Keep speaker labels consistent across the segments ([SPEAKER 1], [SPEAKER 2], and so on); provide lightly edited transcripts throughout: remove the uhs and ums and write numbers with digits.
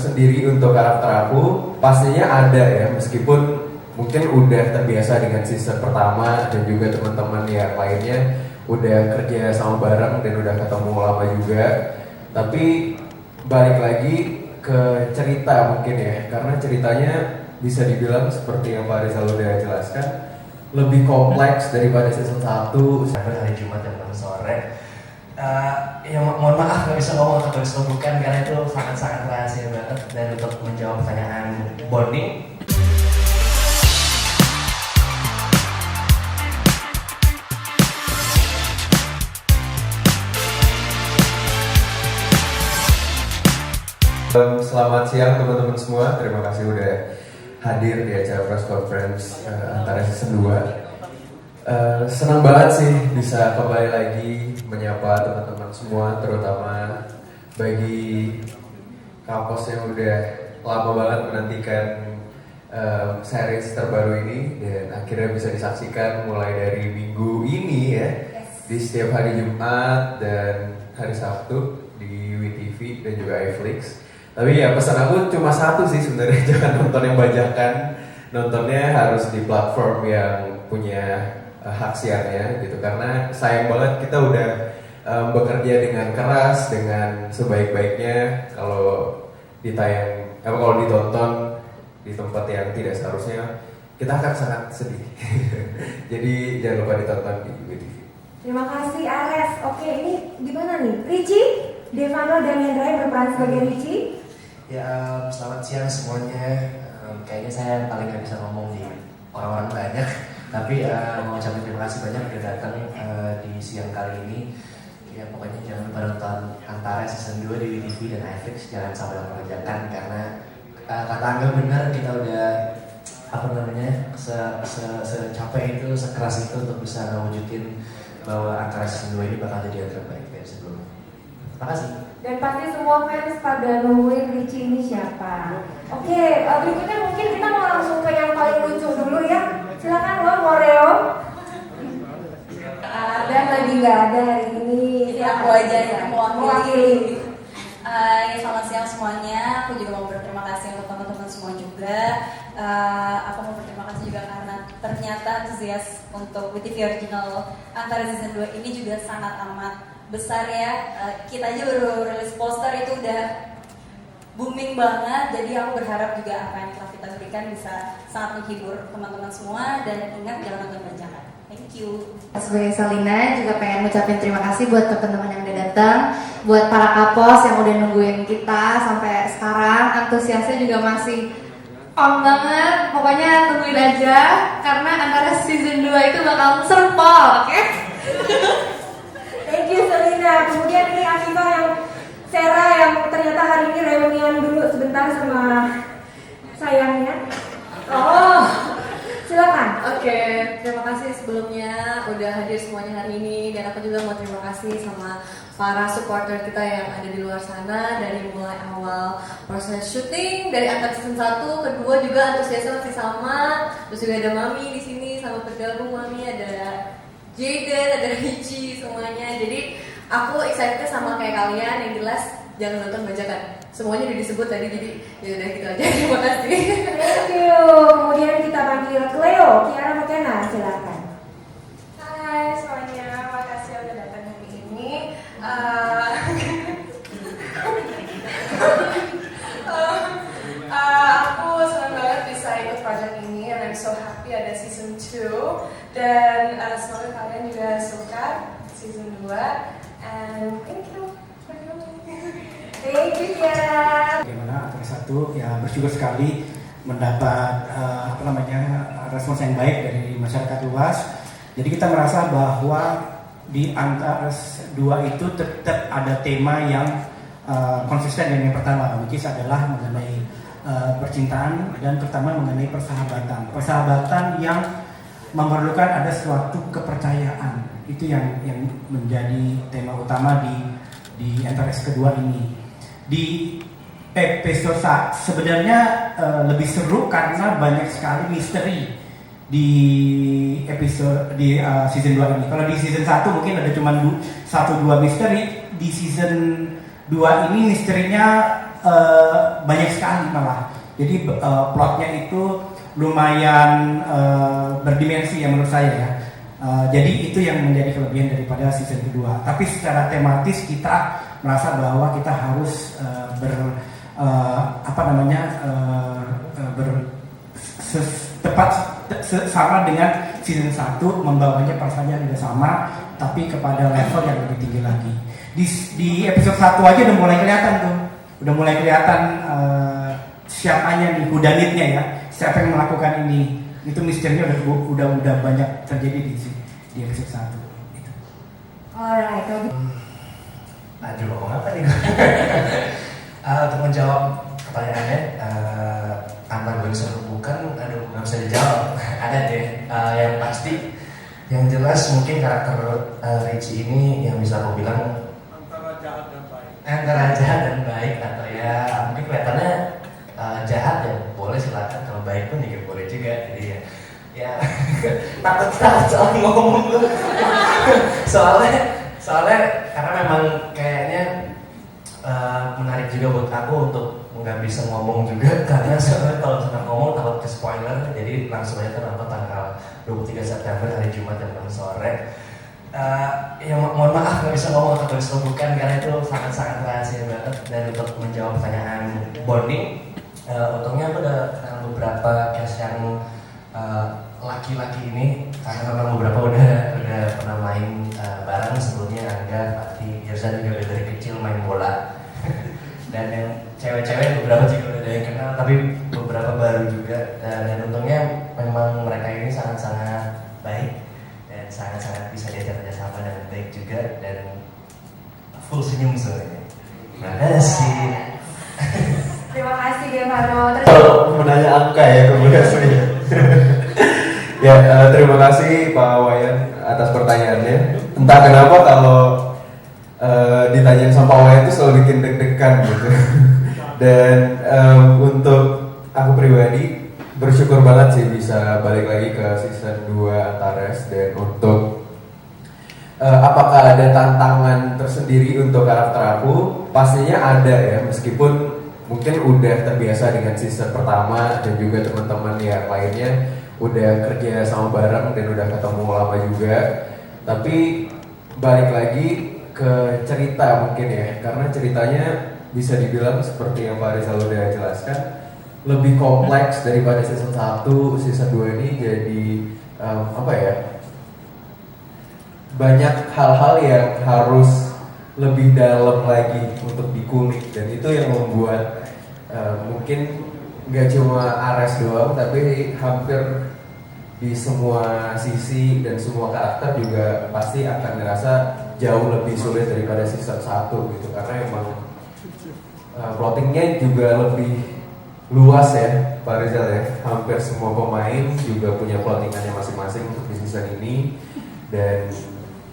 [SPEAKER 1] Sendiri untuk karakter aku pastinya ada ya, meskipun mungkin udah terbiasa dengan season pertama dan juga teman-teman yang lainnya udah kerja sama bareng dan udah ketemu lama juga. Tapi balik lagi ke cerita mungkin ya, karena ceritanya bisa dibilang seperti yang Pak Rizal udah jelaskan, lebih kompleks daripada season 1.
[SPEAKER 2] Hari Jumat jam 6 sore. Ya mohon maaf nggak bisa ngomong atau disebutkan karena itu sangat-sangat rahasia banget. Dan untuk menjawab pertanyaan bonding,
[SPEAKER 1] Selamat siang teman-teman semua, terima kasih udah hadir di acara press conference antara season 2. Senang banget sih bisa kembali lagi menyapa teman-teman semua, terutama bagi kampus yang udah lama banget menantikan series terbaru ini dan akhirnya bisa disaksikan mulai dari minggu ini ya, di setiap hari Jumat dan hari Sabtu di WeTV dan juga iFlix. Tapi ya pesan aku cuma satu sih sebenarnya, jangan nonton yang bajakan, nontonnya harus di platform yang punya hak siarnya gitu, karena sayang banget kita udah bekerja dengan keras, dengan sebaik-baiknya, kalau kalau ditonton di tempat yang tidak seharusnya kita akan sangat sedih. Jadi jangan lupa ditonton di WeTV.
[SPEAKER 3] Terima kasih Ares. Oke, ini gimana nih? Richie, Devano dan Hendra yang berperan sebagai Richie.
[SPEAKER 2] ya selamat siang semuanya. Kayaknya saya paling nggak bisa ngomong di orang-orang banyak. Tapi mau ucapin terima kasih banyak udah datang di siang kali ini. Ya pokoknya jangan lupa nonton Antara season 2 di WeTV dan iFlix, jangan sampai memperkerjakan karena kata Angga benar, kita udah secapek itu, sekeras itu untuk bisa ngewujudin bahwa Antara season 2 ini bakal jadi yang terbaik dari sebelumnya. Terima kasih.
[SPEAKER 3] Dan pasti semua fans pada nungguin Richie ini siapa. Oke, berikutnya mungkin kita mau langsung ke yang paling lucu dulu ya. Silakan lo, Moreo. Dan lagi nggak ada hari ini.
[SPEAKER 4] Aku aja yang mewakili.
[SPEAKER 3] Mewakili.
[SPEAKER 4] Selamat siang semuanya. Aku juga mau berterima kasih untuk teman-teman semua juga. Aku mau berterima kasih juga karena ternyata antusias untuk WeTV Original Antara season 2 ini juga sangat amat besar ya. Kita aja baru rilis poster itu udah booming banget, jadi aku berharap juga apa yang telah kita berikan bisa sangat menghibur teman-teman semua, dan ingat jangan nonton bajakan. Thank you.
[SPEAKER 5] Sebagai Salina juga pengen ngucapin terima kasih buat teman-teman yang udah datang, buat para kapos yang udah nungguin kita sampai sekarang, antusiasnya juga masih on banget. Pokoknya tungguin aja karena Antara season 2 itu bakal serpol, oke?
[SPEAKER 3] Thank you Selina. Kemudian ini Afifah yang Sarah yang ternyata hari ini reunian dulu sebentar sama sayangnya. Oh, silakan.
[SPEAKER 5] Oke, terima kasih sebelumnya udah hadir semuanya hari ini, dan aku juga mau terima kasih sama para supporter kita yang ada di luar sana dari mulai awal proses syuting dari Antara season 1, kedua juga antusiasnya masih sama, terus juga ada Mami di sini sama bergabung. Mami ada Jaden, ada Richie, semuanya. Jadi aku excitednya sama kayak kalian, yang jelas jangan nonton bajakan. Semuanya udah disebut tadi, jadi ya udah gitu aja. Terima kasih.
[SPEAKER 3] Thank you. Kemudian kita panggil Cleo, Kiara McKenna, silakan.
[SPEAKER 6] Hai semuanya, makasih udah datang hari ini. Aku senang banget bisa ikut project ini, and I'm so happy ada season 2. Dan semoga kalian juga suka season 2. And thank you for coming.
[SPEAKER 3] Thank you Kiara.
[SPEAKER 7] Bagaimana Antara 1 ya, bersyukur sekali mendapat respons yang baik dari masyarakat luas. Jadi kita merasa bahwa di Antara 2 itu tetap ada tema yang konsisten dengan yang pertama, which is adalah mengenai percintaan dan terutama mengenai persahabatan yang memerlukan ada suatu kepercayaan. Itu yang menjadi tema utama di NTRS kedua ini. Di episode sebenarnya lebih seru karena banyak sekali misteri di episode di season 2 ini. Kalau di season 1 mungkin ada cuma 1-2 misteri, di season 2 ini misterinya banyak sekali malah. Jadi plotnya itu lumayan berdimensi ya menurut saya ya. Jadi itu yang menjadi kelebihan daripada season kedua. Tapi secara tematis kita merasa bahwa kita harus sama dengan season 1, membawanya pasalnya juga sama, tapi kepada level yang lebih tinggi lagi. Di episode 1 aja udah mulai kelihatan tuh, siapanya nih, whodunitnya ya, siapa yang melakukan ini. Itu misterinya udah banyak terjadi di episode 1. Gitu.
[SPEAKER 3] Alright, kalau gitu.
[SPEAKER 2] Aduh, ngomong apa nih? Untuk menjawab pertanyaannya, antara gue bisa bukan, aduh nggak bisa dijawab. Ada deh, yang pasti, yang jelas mungkin karakter Richie ini yang bisa aku bilang antara jahat dan baik, atau ya mungkin kelihatannya jahat ya boleh silakan, kalau baik pun juga boleh juga. Jadi ya takut soal ngomong gue. soalnya karena memang kayaknya menarik juga buat aku untuk nggak bisa ngomong juga, karena soalnya kalau misalkan ngomong takut ke spoiler. Jadi langsung aja nonton tanggal 23 September hari Jumat jam 6 sore. Ya mohon maaf nggak bisa ngomong atau bukan, karena itu sangat-sangat rahasia banget. Dan untuk menjawab pertanyaan bonding, untungnya aku udah kenal beberapa cast yang laki-laki ini, karena memang beberapa udah pernah main bareng sebelumnya. Angga, Fatih, Yerzan juga dari kecil main bola. Dan yang cewek-cewek beberapa juga udah ada yang kenal, tapi beberapa baru juga. Dan untungnya memang mereka ini sangat-sangat baik dan sangat-sangat bisa diajak kerjasama dengan baik juga, dan full senyum sebenarnya. Terima kasih.
[SPEAKER 3] Terima kasih Devano.
[SPEAKER 1] Kalau menanya angka ya kemudian ya terima kasih Pak Wayan atas pertanyaannya. Entah kenapa kalau ditanyain sama Pak Wayan itu selalu bikin deg-degan gitu. Dan untuk aku pribadi bersyukur banget sih bisa balik lagi ke season 2 Antares. Dan untuk apakah ada tantangan tersendiri untuk karakter aku? Pastinya ada ya, meskipun mungkin udah terbiasa dengan season pertama dan juga teman-teman yang lainnya udah kerja sama bareng dan udah ketemu lama juga. Tapi balik lagi ke cerita mungkin ya, karena ceritanya bisa dibilang seperti yang Pak Rizal udah jelaskan, lebih kompleks daripada season 1. Season 2 ini jadi banyak hal-hal yang harus lebih dalam lagi untuk dikulik, dan itu yang membuat mungkin nggak cuma Ares doang, tapi hampir di semua sisi dan semua karakter juga pasti akan ngerasa jauh lebih sulit daripada season 1 gitu, karena emang plottingnya juga lebih luas ya Pak Rizal ya. Hampir semua pemain juga punya plottingannya masing-masing untuk di season ini, dan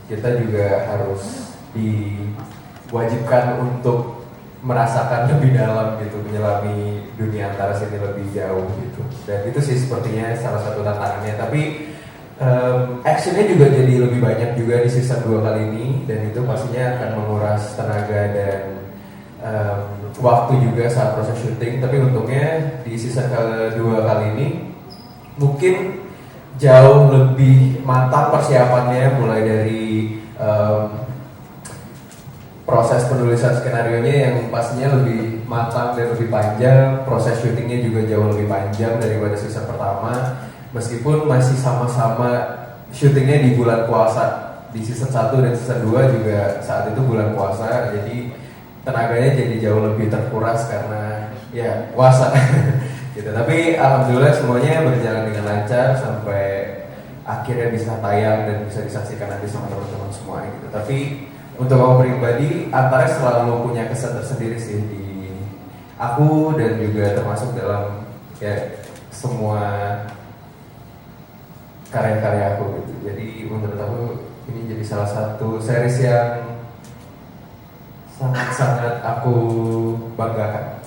[SPEAKER 1] kita juga harus diwajibkan untuk merasakan lebih dalam gitu, menyelami dunia Antares ini lebih jauh gitu. Dan itu sih sepertinya salah satu tantangannya. Tapi actionnya juga jadi lebih banyak juga di season 2 kali ini, dan itu pastinya akan menguras tenaga dan waktu juga saat proses syuting. Tapi untungnya di season kedua kali ini mungkin jauh lebih matang persiapannya, mulai dari proses penulisan skenarionya yang pastinya lebih matang dan lebih panjang. Proses syutingnya juga jauh lebih panjang daripada season pertama, meskipun masih sama-sama syutingnya di bulan puasa. Di season 1 dan season 2 juga saat itu bulan puasa, jadi tenaganya jadi jauh lebih terkuras karena ya puasa gitu. Tapi alhamdulillah semuanya berjalan dengan lancar sampai akhirnya bisa tayang dan bisa disaksikan nanti sama teman-teman semua gitu. Tapi untuk aku pribadi, Antares selalu punya kesan tersendiri sih di aku, dan juga termasuk dalam ya semua karya-karya aku gitu. Jadi menurut aku ini jadi salah satu series yang sangat-sangat aku banggakan.